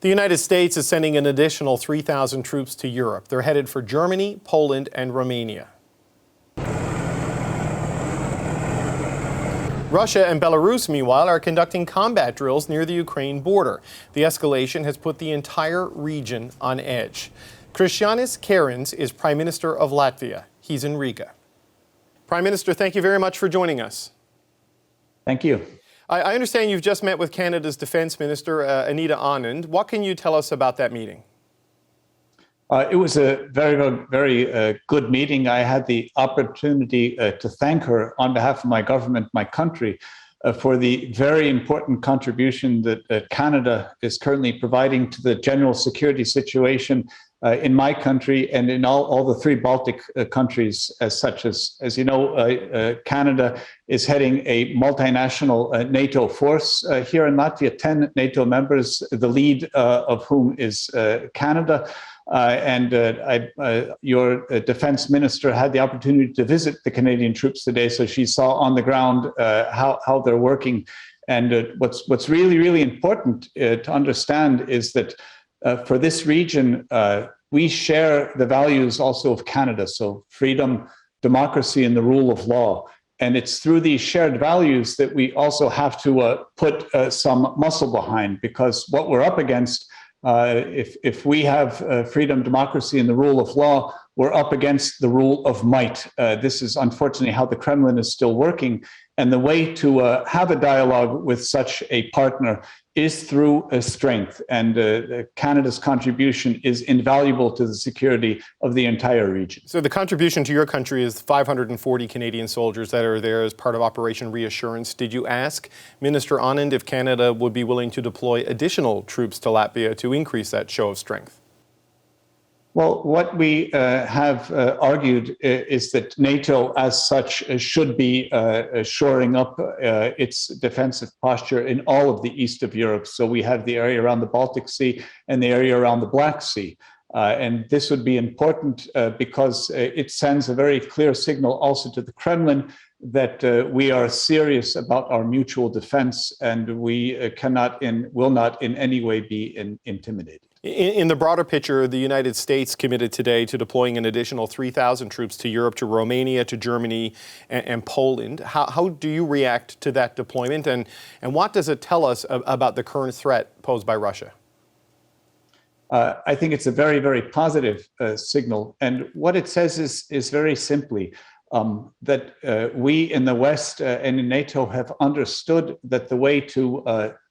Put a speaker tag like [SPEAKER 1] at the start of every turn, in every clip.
[SPEAKER 1] The United States is sending an additional 3,000 troops to Europe. They're headed for Germany, Poland, and Romania. Russia and Belarus, meanwhile, are conducting combat drills near the Ukraine border. The escalation has put the entire region on edge. Krišjānis is Prime Minister of Latvia. He's in Riga. Prime Minister, thank you very much for joining us.
[SPEAKER 2] Thank you.
[SPEAKER 1] I understand you've just met with Canada's Defence Minister, Anita Anand. What can you tell us about that meeting?
[SPEAKER 2] It was a very good meeting. I had the opportunity to thank her on behalf of my government, my country, for the very important contribution that Canada is currently providing to the general security situation in my country and in all the three Baltic countries as such. As you know, Canada is heading a multinational NATO force here in Latvia, 10 NATO members, the lead of whom is Canada. Your defense minister had the opportunity to visit the Canadian troops today, so she saw on the ground how they're working. And what's really important to understand is that for this region, we share the values also of Canada, so freedom, democracy, and the rule of law. And it's through these shared values that we also have to put some muscle behind, because what we're up against, if we have freedom, democracy, and the rule of law, we're up against the rule of might. This is unfortunately how the Kremlin is still working. And the way to have a dialogue with such a partner is through strength. And Canada's contribution is invaluable to the security of the entire region.
[SPEAKER 1] So the contribution to your country is 540 Canadian soldiers that are there as part of Operation Reassurance. Did you ask Minister Anand if Canada would be willing to deploy additional troops to Latvia to increase that show of strength?
[SPEAKER 2] Well, what we have argued is that NATO as such should be shoring up its defensive posture in all of the east of Europe. So we have the area around the Baltic Sea and the area around the Black Sea. And this would be important because it sends a very clear signal also to the Kremlin that we are serious about our mutual defense, and we cannot and will not in any way be intimidated.
[SPEAKER 1] In the broader picture, the United States committed today to deploying an additional 3,000 troops to Europe, to Romania, to Germany, and Poland. How do you react to that deployment, and what does it tell us about the current threat posed by Russia?
[SPEAKER 2] I think it's a very positive signal. And what it says is very simply that we in the West and in NATO have understood that the way to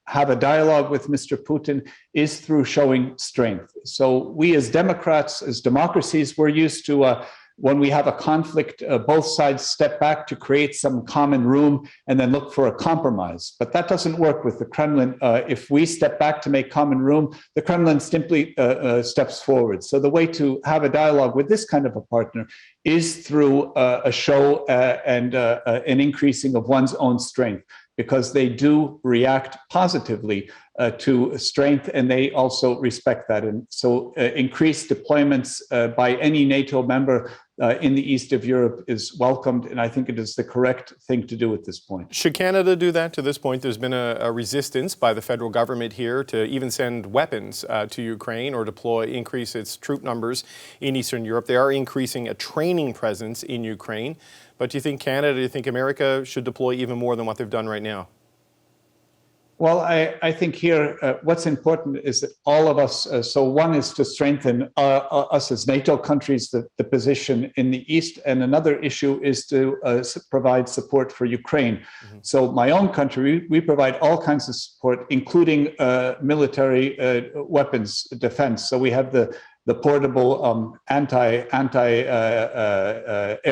[SPEAKER 2] have a dialogue with Mr. Putin is through showing strength. So we as Democrats, as democracies, we're used to when we have a conflict, both sides step back to create some common room and then look for a compromise. But that doesn't work with the Kremlin. If we step back to make common room, the Kremlin simply steps forward. So the way to have a dialogue with this kind of a partner is through a show and an increasing of one's own strength, because they do react positively to strength, and they also respect that. And so increased deployments by any NATO member in the east of Europe is welcomed, and I think it is the correct thing to do at this point.
[SPEAKER 1] Should Canada do that to this point? There's been a resistance by the federal government here to even send weapons to Ukraine or increase its troop numbers in Eastern Europe. They are increasing a training presence in Ukraine. But do you think Canada, do you think America should deploy even more than what they've done right now?
[SPEAKER 2] Well, I think here what's important is that all of us, so one is to strengthen us as NATO countries, the position in the East, and another issue is to provide support for Ukraine. Mm-hmm. So my own country, we provide all kinds of support, including military weapons defense. So we have the portable anti-air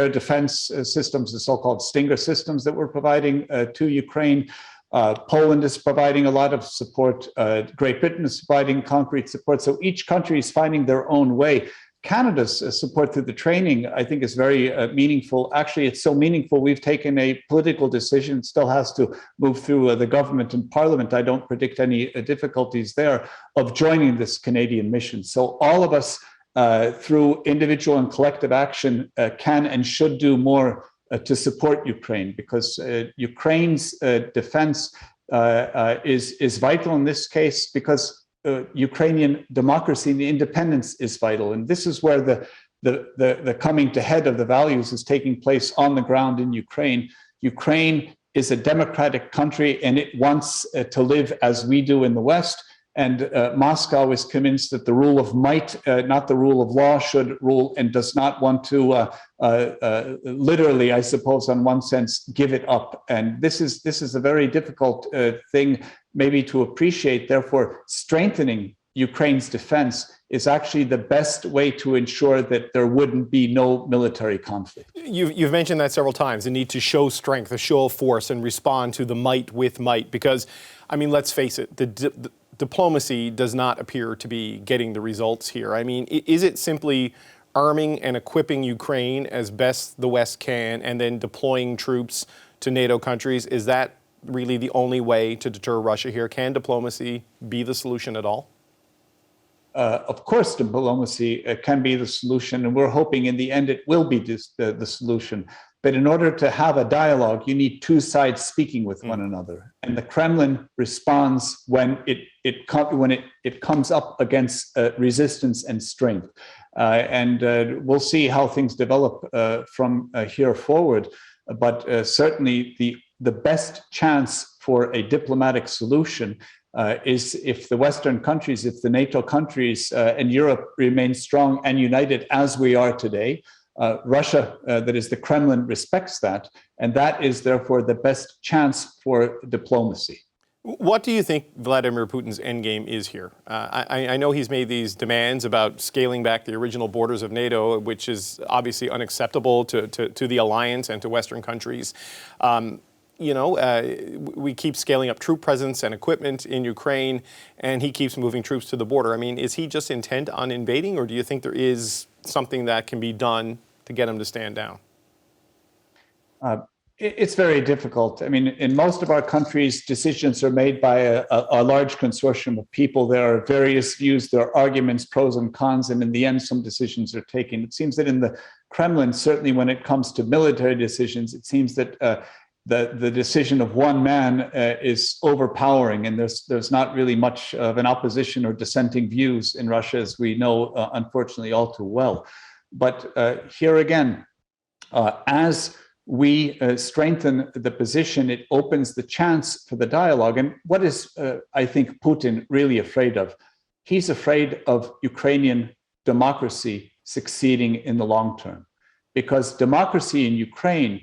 [SPEAKER 2] defense systems, the so-called Stinger systems that we're providing to Ukraine. Poland is providing a lot of support. Great Britain is providing concrete support. So each country is finding their own way. Canada's support through the training, I think, is very meaningful. Actually, it's so meaningful, we've taken a political decision. It still has to move through the government and parliament. I don't predict any difficulties there of joining this Canadian mission. So all of us, through individual and collective action, can and should do more to support Ukraine, because Ukraine's defense is vital in this case, because Ukrainian democracy and the independence is vital. And this is where the coming to head of the values is taking place on the ground in Ukraine. Ukraine is a democratic country and it wants to live as we do in the West. And Moscow is convinced that the rule of might, not the rule of law, should rule, and does not want to literally, I suppose, in one sense, give it up. And this is a very difficult thing maybe to appreciate. Therefore, strengthening Ukraine's defense is actually the best way to ensure that there wouldn't be no military conflict.
[SPEAKER 1] You've mentioned that several times, the need to show strength, a show of force, and respond to the might with might. Because, I mean, let's face it, the diplomacy does not appear to be getting the results here. I mean, is it simply arming and equipping Ukraine as best the West can and then deploying troops to NATO countries? Is that really the only way to deter Russia here? Can diplomacy be the solution at all?
[SPEAKER 2] Of course, diplomacy can be the solution, and we're hoping in the end it will be the solution. But in order to have a dialogue, you need two sides speaking with one another. And the Kremlin responds when it comes up against resistance and strength. And we'll see how things develop from here forward. But certainly the best chance for a diplomatic solution is if the Western countries, if the NATO countries and Europe remain strong and united as we are today. Russia, that is the Kremlin, respects that, and that is therefore the best chance for diplomacy.
[SPEAKER 1] What do you think Vladimir Putin's endgame is here? I know he's made these demands about scaling back the original borders of NATO, which is obviously unacceptable to the alliance and to Western countries. We keep scaling up troop presence and equipment in Ukraine, and he keeps moving troops to the border. I mean, is he just intent on invading, or do you think there is something that can be done to get him to stand down?
[SPEAKER 2] It's very difficult. I mean, in most of our countries, decisions are made by a large consortium of people. There are various views, there are arguments, pros and cons, and in the end, some decisions are taken. It seems that in the Kremlin, certainly when it comes to military decisions, it seems that the decision of one man is overpowering, and there's not really much of an opposition or dissenting views in Russia, as we know, unfortunately, all too well. But here again, as we strengthen the position, it opens the chance for the dialogue. And what is, I think, Putin really afraid of? He's afraid of Ukrainian democracy succeeding in the long term, because democracy in Ukraine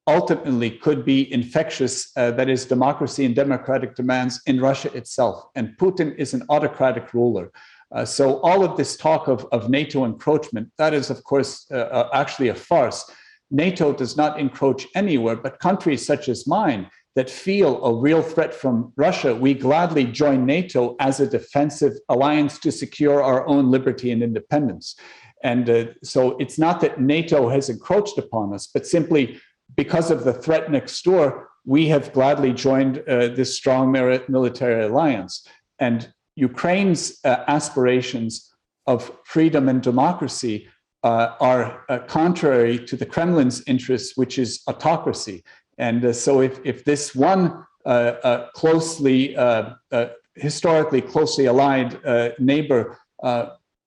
[SPEAKER 2] ultimately could be infectious, that is, democracy and democratic demands in Russia itself. And Putin is an autocratic ruler. So all of this talk of NATO encroachment, that is, of course, actually a farce. NATO does not encroach anywhere, but countries such as mine that feel a real threat from Russia, we gladly join NATO as a defensive alliance to secure our own liberty and independence. And so it's not that NATO has encroached upon us, but simply because of the threat next door, we have gladly joined this strong military alliance. And Ukraine's aspirations of freedom and democracy are contrary to the Kremlin's interests, which is autocracy. And so if this one historically closely aligned neighbor,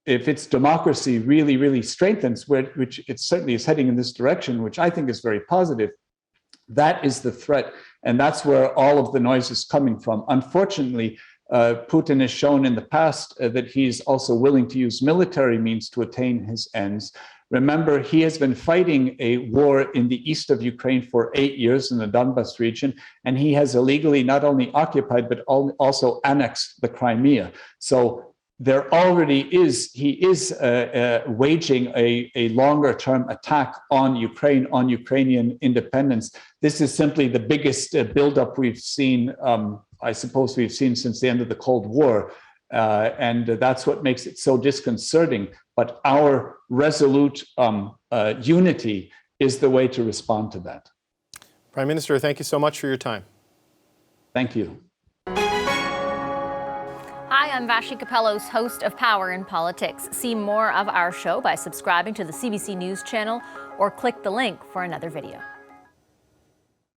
[SPEAKER 2] if its democracy really, really strengthens, which it certainly is heading in this direction, which I think is very positive, that is the threat. And that's where all of the noise is coming from. Unfortunately, Putin has shown in the past that he's also willing to use military means to attain his ends. Remember, he has been fighting a war in the east of Ukraine for 8 years in the Donbas region, and he has illegally not only occupied, but also annexed the Crimea. So there already he is waging a longer term attack on Ukraine, on Ukrainian independence. This is simply the biggest buildup we've seen, I suppose we've seen since the end of the Cold War. And that's what makes it so disconcerting. But our resolute unity is the way to respond to that.
[SPEAKER 1] Prime Minister, thank you so much for your time.
[SPEAKER 2] Thank you.
[SPEAKER 3] Hi, I'm Vashi Capellos, host of Power in Politics. See more of our show by subscribing to the CBC News channel or click the link for another video.